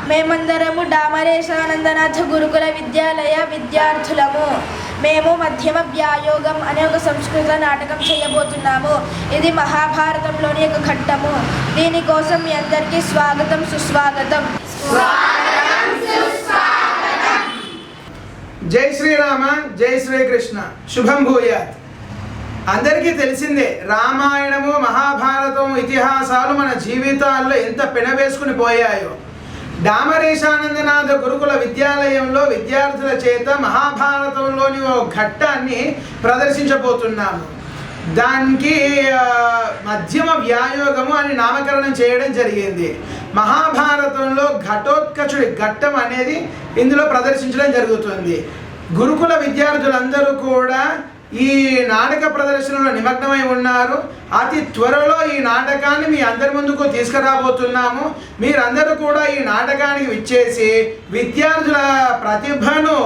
మేమందరము డామరేశానందనాథ గురుకుల విద్యాలయ విద్యార్థులము. మేము మధ్యమ వ్యాయోగం అనే ఒక సంస్కృత నాటకం చేయబోతున్నాము. ఇది మహాభారతంలోని ఒక ఘట్టము. దీనికోసం మీ అందరికీ స్వాగతం, సుస్వాగతం. జై శ్రీరామ, జై శ్రీకృష్ణ. శుభం భూయాత్. అందరికీ తెలిసిందే, రామాయణము మహాభారతం ఇతిహాసాలు మన జీవితాల్లో ఎంత పెనవేసుకుని పోయాయో. డామరేశానందనాథ గురుకుల విద్యాలయంలో విద్యార్థుల చేత మహాభారతంలోని ఓ ఘట్టాన్ని ప్రదర్శించబోతున్నాము. దానికి మధ్యమ వ్యాయోగము అని నామకరణం చేయడం జరిగింది. మహాభారతంలో ఘటోత్కచుడి ఘట్టం అనేది ఇందులో ప్రదర్శించడం జరుగుతుంది. గురుకుల విద్యార్థులందరూ కూడా ఈ నాటక ప్రదర్శనలో నిమగ్నమై ఉన్నారు. అతి త్వరలో ఈ నాటకాన్ని మీ అందరి ముందుకు తీసుకురాబోతున్నాము. మీరందరూ కూడా ఈ నాటకానికి విచ్చేసి విద్యార్థుల ప్రతిభను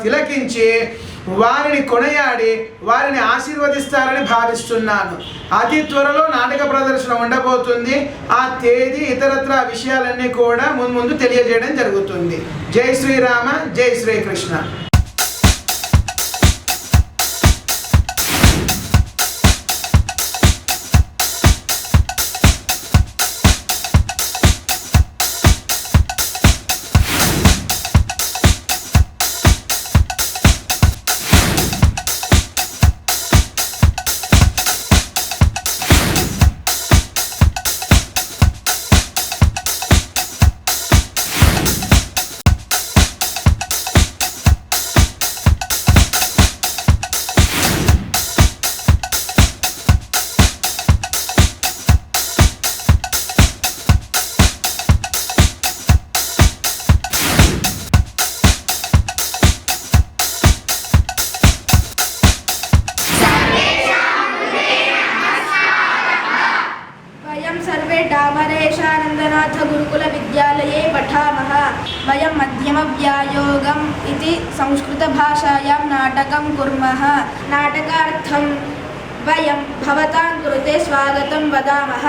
తిలకించి వారిని కొనియాడి వారిని ఆశీర్వదిస్తారని భావిస్తున్నాను. అతి త్వరలో నాటక ప్రదర్శన ఉండబోతుంది. ఆ తేదీ ఇతరత్ర విషయాలన్నీ కూడా ముందు తెలియజేయడం జరుగుతుంది. జై శ్రీరామ, జై శ్రీకృష్ణ. सर्वे डामरेशानन्दनाथ गुरुकुल विद्यालये पठामः. वयं मध्यमव्यायोगम् इति संस्कृतभाषायां नाटकं कुर्मः. नाटकार्थं वयं भवतां कृते स्वागतं वदामः.